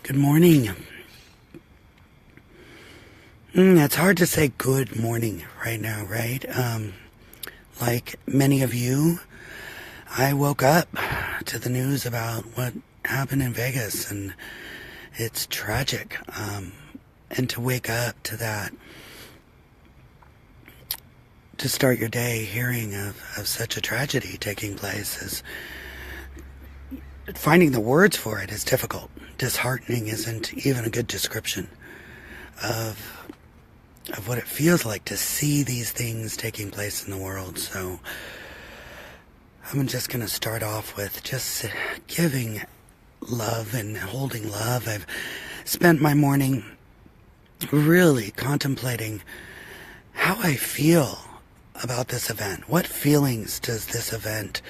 Good morning. It's hard to say good morning right now, right? Like many of you, I woke up to the news about what happened in Vegas, and it's tragic. And to wake up to that, to start your day hearing of such a tragedy taking place, is finding the words for it is difficult. Disheartening isn't even a good description of what it feels like to see these things taking place in the world. So I'm just going to start off with just giving love and holding love. I've spent my morning really contemplating how I feel about this event. What feelings does this event,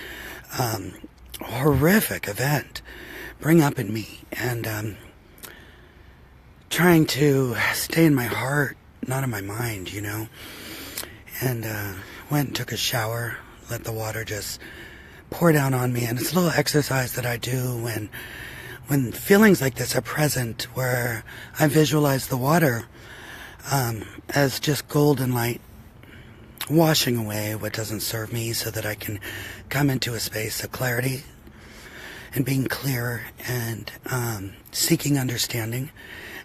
horrific event, bring up in me? And trying to stay in my heart, not in my mind, and went and took a shower, let the water just pour down on me. And it's a little exercise that I do when feelings like this are present, where I visualize the water as just golden light washing away what doesn't serve me, so that I can come into a space of clarity and being clear and seeking understanding.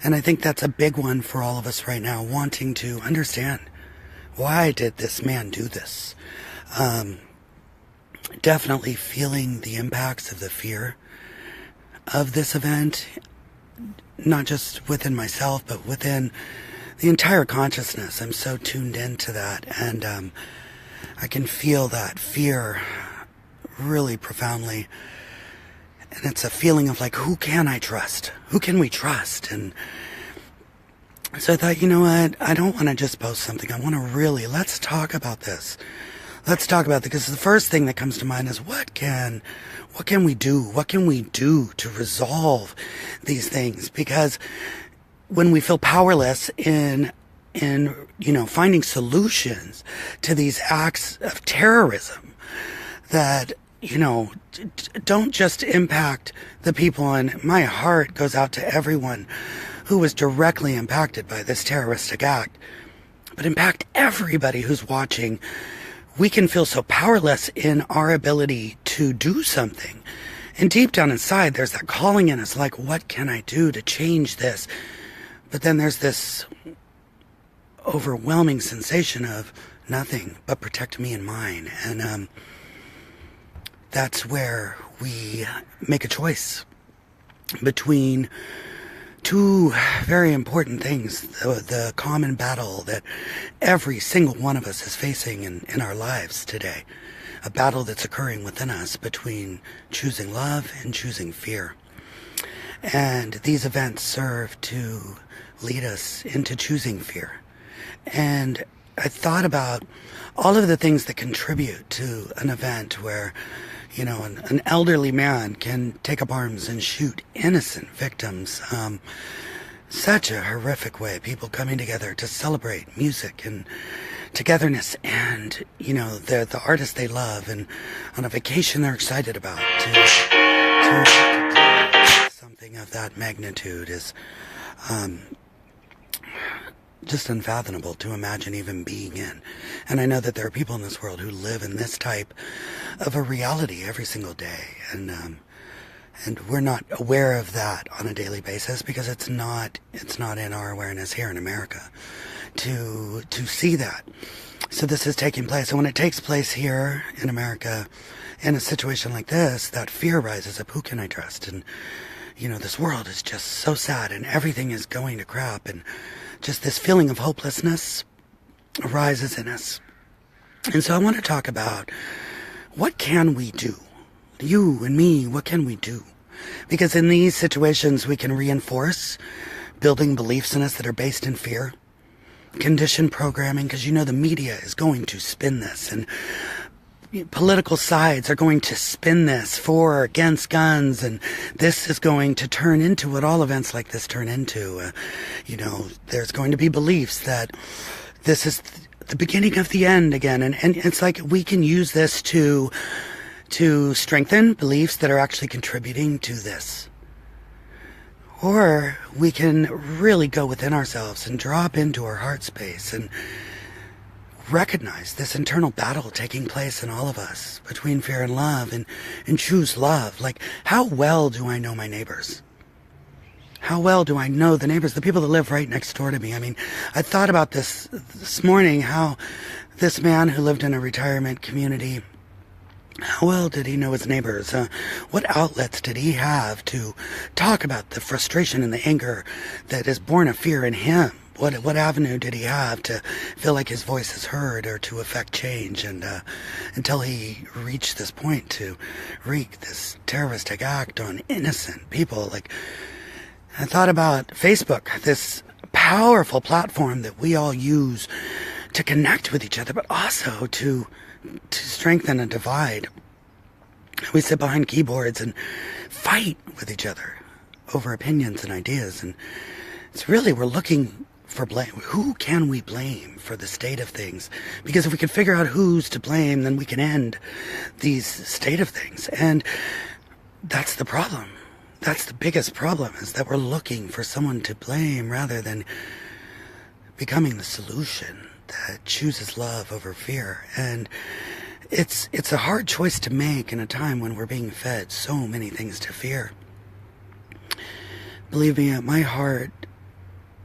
And I think that's a big one for all of us right now, wanting to understand, why did this man do this? Definitely feeling the impacts of the fear of this event, not just within myself, but within the entire consciousness. I'm so tuned into that, and I can feel that fear really profoundly. And it's a feeling of like, who can I trust? Who can we trust? And so I thought, you know what? I don't want to just post something. I want to really, let's talk about this. Let's talk about it, because the first thing that comes to mind is what can we do? What can we do to resolve these things? Because when we feel powerless in finding solutions to these acts of terrorism that, don't just impact the people, and my heart goes out to everyone who was directly impacted by this terroristic act, but impact everybody who's watching. We can feel so powerless in our ability to do something. And deep down inside, there's that calling in us, like, what can I do to change this? But then there's this overwhelming sensation of nothing but protect me and mine. And that's where we make a choice between two very important things, the common battle that every single one of us is facing in our lives today, a battle that's occurring within us between choosing love and choosing fear. And these events serve to lead us into choosing fear. And I thought about all of the things that contribute to an event where, an elderly man can take up arms and shoot innocent victims. Such a horrific way. People coming together to celebrate music and togetherness and, the artists they love, and on a vacation they're excited about. To something of that magnitude is just unfathomable to imagine even being in. And I know that there are people in this world who live in this type of a reality every single day, and we're not aware of that on a daily basis, because it's not in our awareness here in America to see that. So this is taking place, and when it takes place here in America in a situation like this, that fear rises up. Who can I trust? And this world is just so sad, and everything is going to crap, and just this feeling of hopelessness arises in us. And so I want to talk about, what can we do? You and me, what can we do? Because in these situations, we can reinforce building beliefs in us that are based in fear, conditioned programming, because the media is going to spin this, and political sides are going to spin this for or against guns, and this is going to turn into what all events like this turn into. There's going to be beliefs that this is the beginning of the end again, and it's like we can use this to strengthen beliefs that are actually contributing to this. Or we can really go within ourselves and drop into our heart space and recognize this internal battle taking place in all of us between fear and love, and choose love. Like, how well do I know my neighbors? How well do I know the neighbors, the people that live right next door to me? I mean, I thought about this morning, how this man who lived in a retirement community, how well did he know his neighbors? What outlets did he have to talk about the frustration and the anger that is born of fear in him? What avenue did he have to feel like his voice is heard or to affect change? And until he reached this point to wreak this terroristic act on innocent people. Like, I thought about Facebook, this powerful platform that we all use to connect with each other, but also to strengthen a divide. We sit behind keyboards and fight with each other over opinions and ideas, and it's really, we're looking for blame. Who can we blame for the state of things? Because if we can figure out who's to blame, then we can end these state of things. And that's the problem. That's the biggest problem, is that we're looking for someone to blame rather than becoming the solution that chooses love over fear. And it's a hard choice to make in a time when we're being fed so many things to fear. Believe me, my heart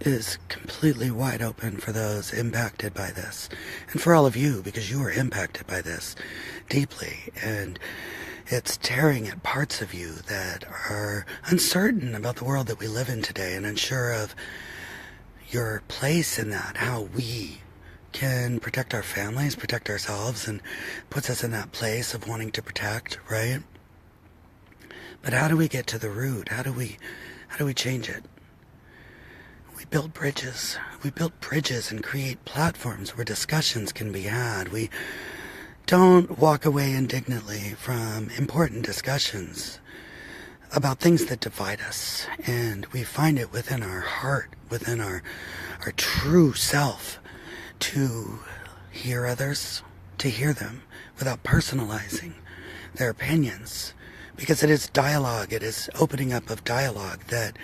is completely wide open for those impacted by this, and for all of you, because you are impacted by this deeply, and it's tearing at parts of you that are uncertain about the world that we live in today, and unsure of your place in that, how we can protect our families, protect ourselves, and puts us in that place of wanting to protect, right? But how do we get to the root? How do we change it? We build bridges. We build bridges and create platforms where discussions can be had. We don't walk away indignantly from important discussions about things that divide us. And we find it within our heart, within our true self, to hear others, to hear them without personalizing their opinions. Because it is dialogue, it is opening up of dialogue that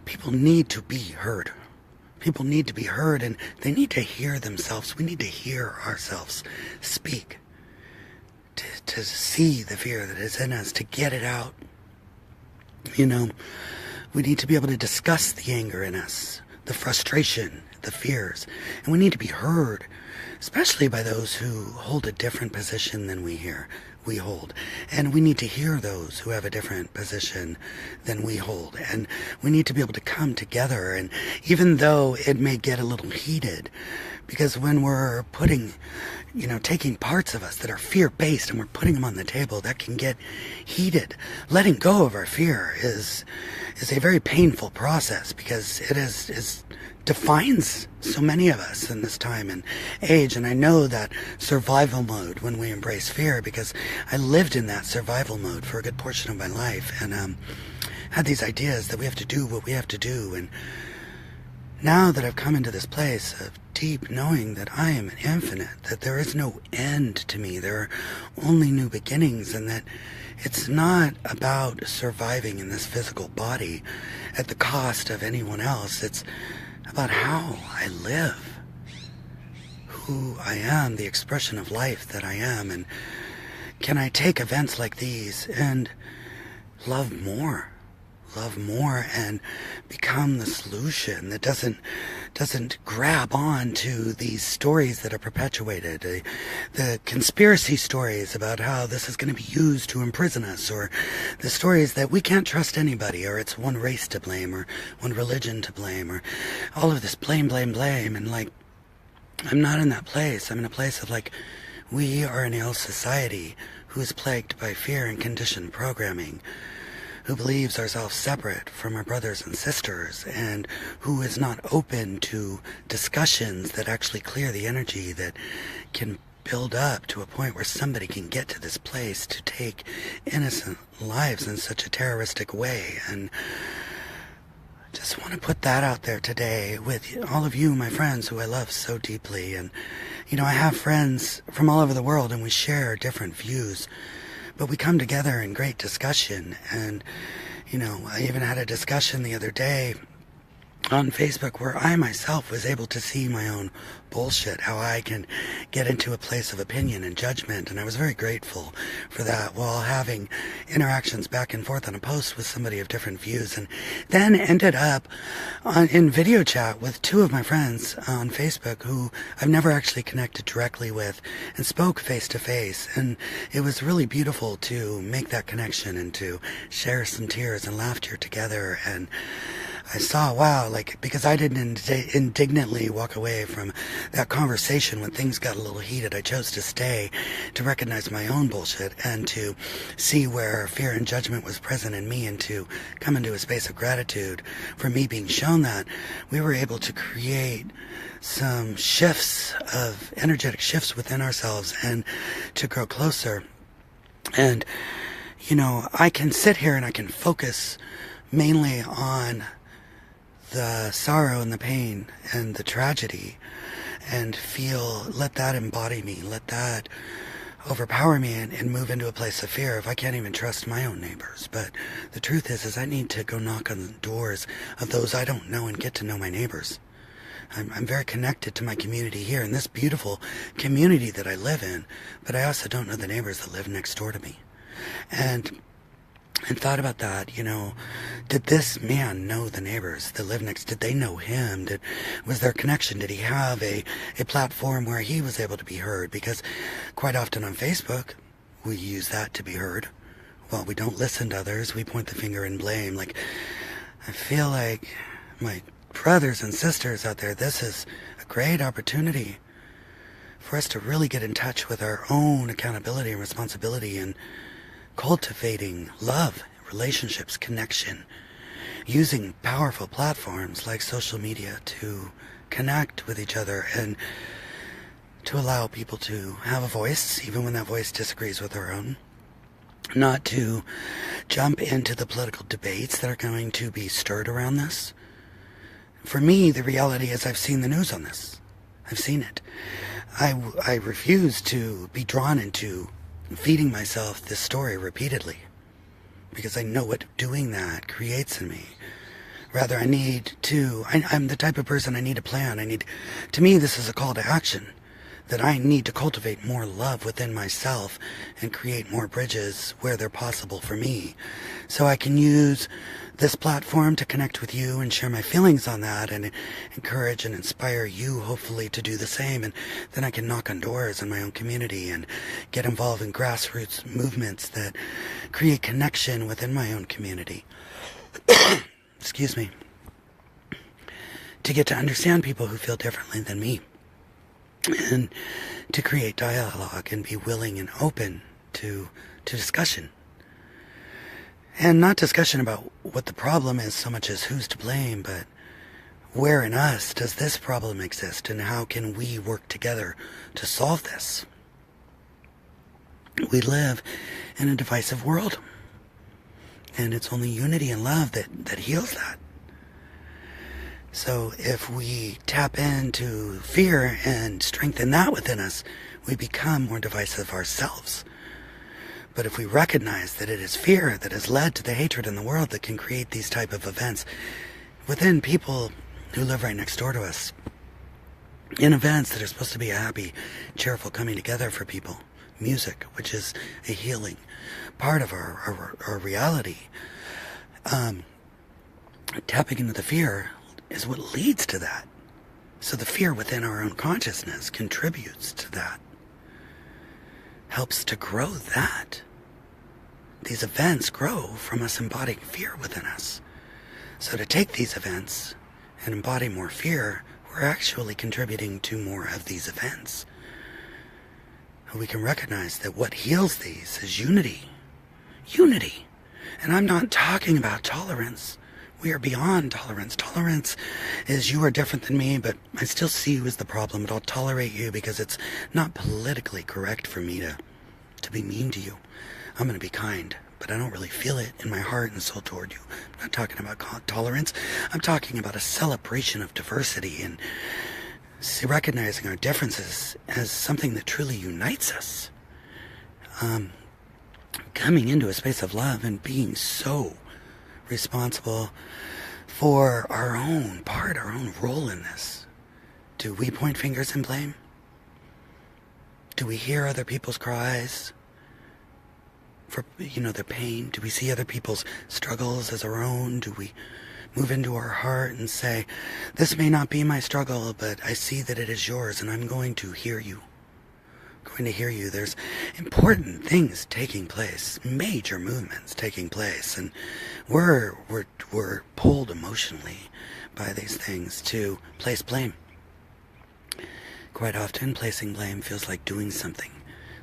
people need to be heard. People need to be heard, and they need to hear themselves. We need to hear ourselves speak, to see the fear that is in us, to get it out. You know, we need to be able to discuss the anger in us, the frustration, the fears, and we need to be heard, especially by those who hold a different position than we hold. And we need to hear those who have a different position than we hold. And we need to be able to come together. And even though it may get a little heated, because when we're taking parts of us that are fear-based and we're putting them on the table, that can get heated. Letting go of our fear is a very painful process, because it defines so many of us in this time and age. And I know that survival mode when we embrace fear, because I lived in that survival mode for a good portion of my life, and had these ideas that we have to do what we have to do. And now that I've come into this place of deep knowing that I am infinite, that there is no end to me, there are only new beginnings, and that it's not about surviving in this physical body at the cost of anyone else. It's about how I live, who I am, the expression of life that I am, and can I take events like these and love more and become the solution that doesn't grab on to these stories that are perpetuated, the conspiracy stories about how this is going to be used to imprison us, or the stories that we can't trust anybody, or it's one race to blame, or one religion to blame, or all of this blame, and like, I'm not in that place. I'm in a place of like, we are an ill society who is plagued by fear and conditioned programming, who believes ourselves separate from our brothers and sisters, and who is not open to discussions that actually clear the energy that can build up to a point where somebody can get to this place to take innocent lives in such a terroristic way. And I just want to put that out there today with all of you, my friends, who I love so deeply. And, I have friends from all over the world, and we share different views, but we come together in great discussion. And, I even had a discussion the other day on Facebook where I myself was able to see my own bullshit, how I can get into a place of opinion and judgment, and I was very grateful for that while having interactions back and forth on a post with somebody of different views, and then ended up in video chat with two of my friends on Facebook who I've never actually connected directly with and spoke face to face, and it was really beautiful to make that connection and to share some tears and laughter together. And I saw, wow, because I didn't indignantly walk away from that conversation when things got a little heated. I chose to stay to recognize my own bullshit and to see where fear and judgment was present in me, and to come into a space of gratitude for me being shown that. We were able to create some energetic shifts within ourselves and to grow closer. And, I can sit here and I can focus mainly on the sorrow and the pain and the tragedy and let that embody me, let that overpower me and move into a place of fear if I can't even trust my own neighbors. But the truth is I need to go knock on the doors of those I don't know and get to know my neighbors. I'm very connected to my community here in this beautiful community that I live in, but I also don't know the neighbors that live next door to me. And thought about that, did this man know the neighbors that live next? Did they know him? Was there a connection? Did he have a platform where he was able to be heard? Because quite often on Facebook, we use that to be heard. Well, we don't listen to others. We point the finger and blame. I feel like my brothers and sisters out there, this is a great opportunity for us to really get in touch with our own accountability and responsibility and cultivating love, relationships, connection, using powerful platforms like social media to connect with each other and to allow people to have a voice, even when that voice disagrees with our own. Not to jump into the political debates that are going to be stirred around this. For me, the reality is I've seen the news on this. I've seen it. I refuse to be drawn into feeding myself this story repeatedly, because I know what doing that creates in me. Rather, I'm the type of person, I need a plan. To me, this is a call to action, that I need to cultivate more love within myself and create more bridges where they're possible for me. So I can use this platform to connect with you and share my feelings on that and encourage and inspire you, hopefully, to do the same. And then I can knock on doors in my own community and get involved in grassroots movements that create connection within my own community. Excuse me. To get to understand people who feel differently than me. And to create dialogue and be willing and open to discussion. And not discussion about what the problem is so much as who's to blame, but where in us does this problem exist and how can we work together to solve this? We live in a divisive world, and it's only unity and love that heals that. So if we tap into fear and strengthen that within us, we become more divisive ourselves. But if we recognize that it is fear that has led to the hatred in the world that can create these type of events within people who live right next door to us, in events that are supposed to be a happy, cheerful coming together for people, music, which is a healing part of our reality, tapping into the fear is what leads to that. So the fear within our own consciousness contributes to that. Helps to grow that. These events grow from us embodying fear within us. So to take these events and embody more fear, we're actually contributing to more of these events. We can recognize that what heals these is unity. Unity. And I'm not talking about tolerance. We are beyond tolerance. Tolerance is you are different than me, but I still see you as the problem, but I'll tolerate you because it's not politically correct for me to be mean to you. I'm going to be kind, but I don't really feel it in my heart and soul toward you. I'm not talking about tolerance. I'm talking about a celebration of diversity and recognizing our differences as something that truly unites us. Coming into a space of love and being so responsible for our own part, our own role in this. Do we point fingers and blame? Do we hear other people's cries for, their pain? Do we see other people's struggles as our own? Do we move into our heart and say, this may not be my struggle, but I see that it is yours, and I'm going to hear you. I'm going to hear you. There's important things taking place, major movements taking place, and we're pulled emotionally by these things to place blame. Quite often, placing blame feels like doing something.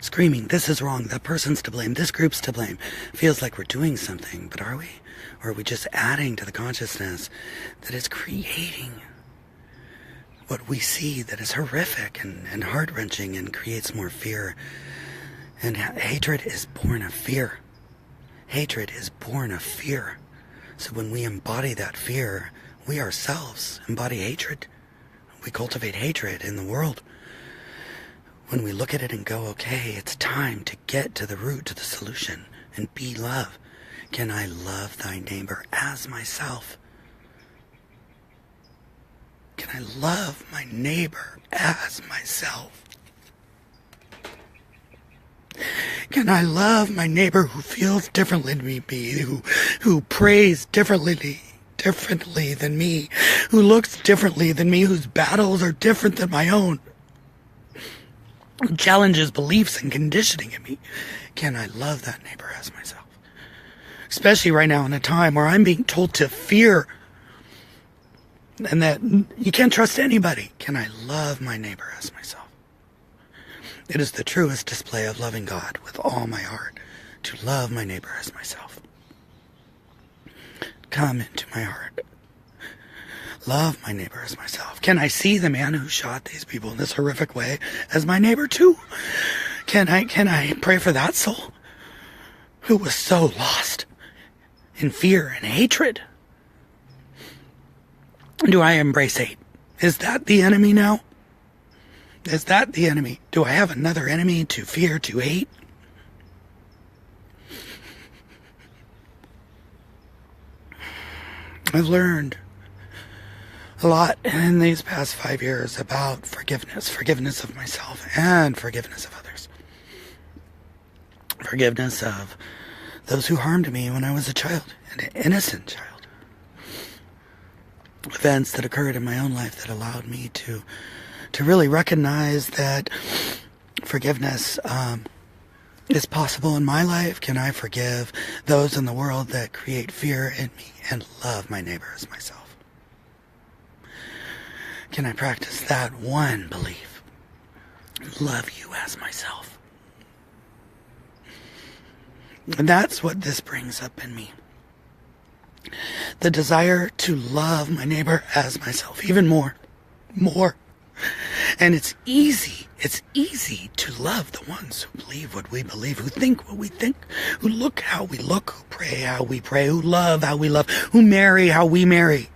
Screaming, this is wrong, that person's to blame, this group's to blame. Feels like we're doing something, but are we? Or are we just adding to the consciousness that is creating what we see that is horrific and heart-wrenching and creates more fear? And hatred is born of fear. Hatred is born of fear. So when we embody that fear, we ourselves embody hatred. We cultivate hatred in the world. When we look at it and go, okay, it's time to get to the root, to the solution, and be love. Can I love thy neighbor as myself? Can I love my neighbor as myself? Can I love my neighbor who feels differently than me, who prays differently than me, who looks differently than me, whose battles are different than my own, who challenges beliefs and conditioning in me? Can I love that neighbor as myself? Especially right now in a time where I'm being told to fear and that you can't trust anybody. Can I love my neighbor as myself? It is the truest display of loving God with all my heart to love my neighbor as myself. Come into my heart. Love my neighbor as myself. Can I see the man who shot these people in this horrific way as my neighbor too? Can I pray for that soul who was so lost in fear and hatred? Do I embrace hate? Is that the enemy now? Is that the enemy? Do I have another enemy to fear, to hate? I've learned a lot in these past 5 years about forgiveness of myself and forgiveness of others. Forgiveness of those who harmed me when I was a child, an innocent child. Events that occurred in my own life that allowed me to really recognize that forgiveness is possible in my life. Can I forgive those in the world that create fear in me and love my neighbor as myself? Can I practice that one belief? Love you as myself. And that's what this brings up in me. The desire to love my neighbor as myself, even more. And it's easy to love the ones who believe what we believe, who think what we think, who look how we look, who pray how we pray, who love how we love, who marry how we marry.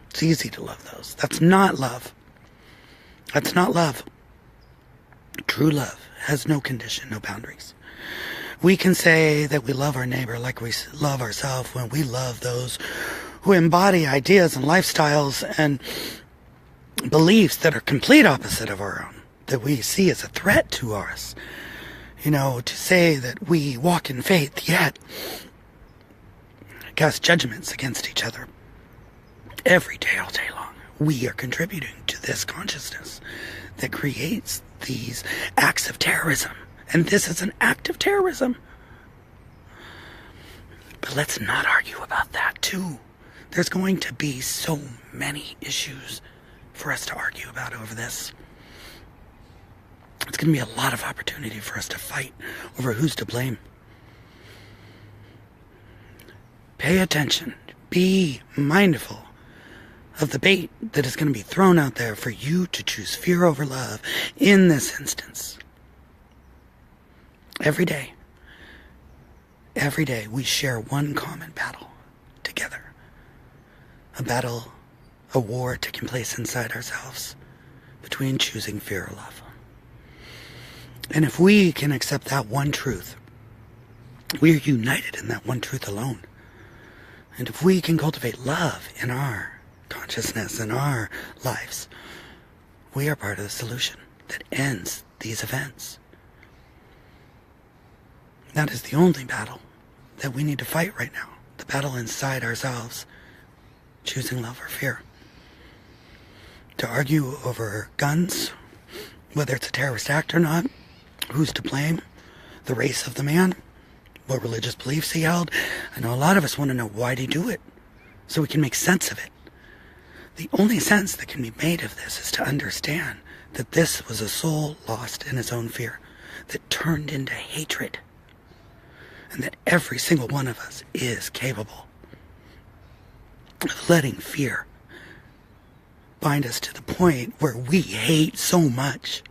It's easy to love those. That's not love. That's not love. True love has no condition, no boundaries. We can say that we love our neighbor like we love ourselves when we love those who embody ideas and lifestyles and beliefs that are complete opposite of our own, that we see as a threat to us. To say that we walk in faith, yet cast judgments against each other. Every day, all day long, we are contributing to this consciousness that creates these acts of terrorism. And this is an act of terrorism. But let's not argue about that, too. There's going to be so many issues for us to argue about over this. It's going to be a lot of opportunity for us to fight over who's to blame. Pay attention. Be mindful of the bait that is going to be thrown out there for you to choose fear over love in this instance. Every day we share one common battle together. A battle, a war taking place inside ourselves between choosing fear or love. And if we can accept that one truth, we are united in that one truth alone. And if we can cultivate love in our consciousness, in our lives, we are part of the solution that ends these events. That is the only battle that we need to fight right now. The battle inside ourselves, choosing love or fear. To argue over guns, whether it's a terrorist act or not, who's to blame, the race of the man, what religious beliefs he held. I know a lot of us want to know why did he do it, so we can make sense of it. The only sense that can be made of this is to understand that this was a soul lost in its own fear, that turned into hatred, and that every single one of us is capable of letting fear bind us to the point where we hate so much.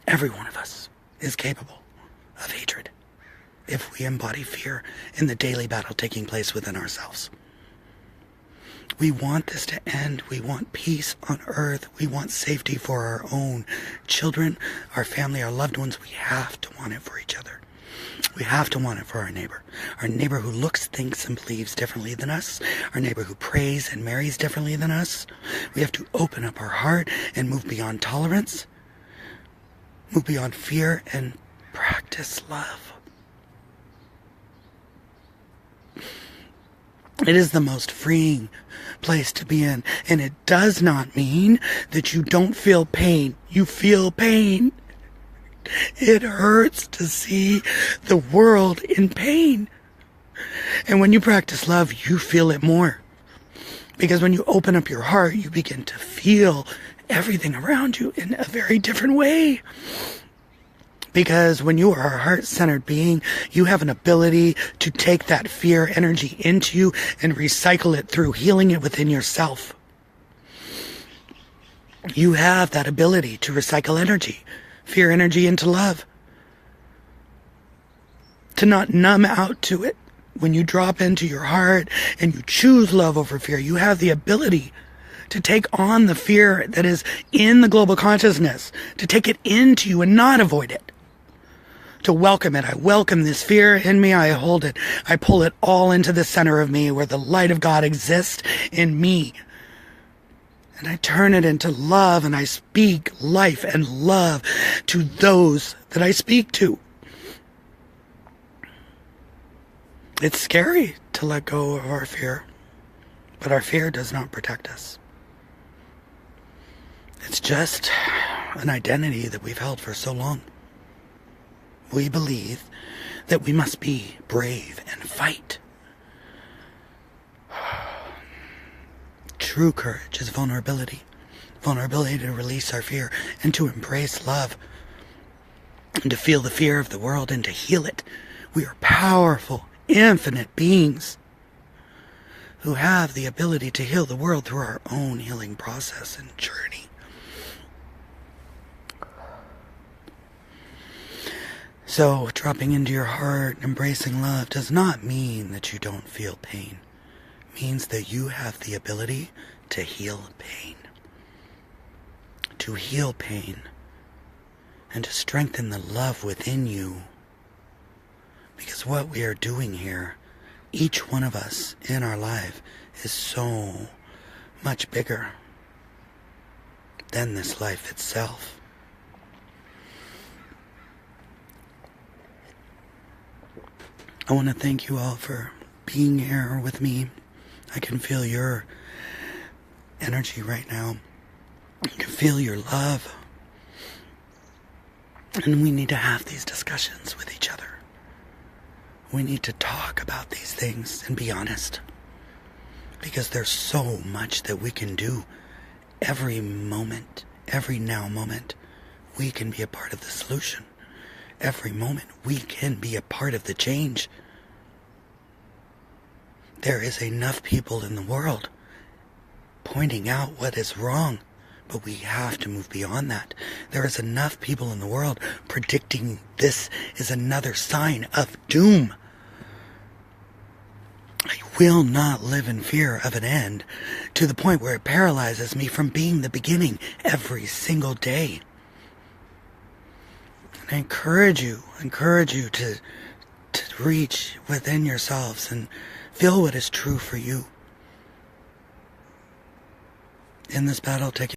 Every one of us is capable of hatred if we embody fear in the daily battle taking place within ourselves. We want this to end. We want peace on earth. We want safety for our own children, our family, our loved ones. We have to want it for each other. We have to want it for our neighbor who looks, thinks, and believes differently than us, our neighbor who prays and marries differently than us. We have to open up our heart and move beyond tolerance, move beyond fear, and practice love. It is the most freeing place to be in, and it does not mean that you don't feel pain. You feel pain. It hurts to see the world in pain. And when you practice love, you feel it more. Because when you open up your heart, you begin to feel everything around you in a very different way. Because when you are a heart-centered being, you have an ability to take that fear energy into you and recycle it through healing it within yourself. You have that ability to recycle energy, fear energy into love. To not numb out to it. When you drop into your heart and you choose love over fear, you have the ability to take on the fear that is in the global consciousness, to take it into you and not avoid it. To welcome it. I welcome this fear in me. I hold it. I pull it all into the center of me where the light of God exists in me. And I turn it into love, and I speak life and love to those that I speak to. It's scary to let go of our fear, but our fear does not protect us. It's just an identity that we've held for so long. We believe that we must be brave and fight. True courage is vulnerability. Vulnerability to release our fear and to embrace love. And to feel the fear of the world and to heal it. We are powerful, infinite beings who have the ability to heal the world through our own healing process and journey. So, dropping into your heart, embracing love does not mean that you don't feel pain. It means that you have the ability to heal pain. To heal pain. And to strengthen the love within you. Because what we are doing here, each one of us in our life, is so much bigger than this life itself. I want to thank you all for being here with me. I can feel your energy right now. I can feel your love. And we need to have these discussions with each other. We need to talk about these things and be honest. Because there's so much that we can do. Every moment, every now moment, we can be a part of the solution. Every moment we can be a part of the change. There is enough people in the world pointing out what is wrong, but we have to move beyond that. There is enough people in the world predicting this is another sign of doom. I will not live in fear of an end to the point where it paralyzes me from being the beginning every single day. I encourage you to just reach within yourselves and feel what is true for you in this battle taking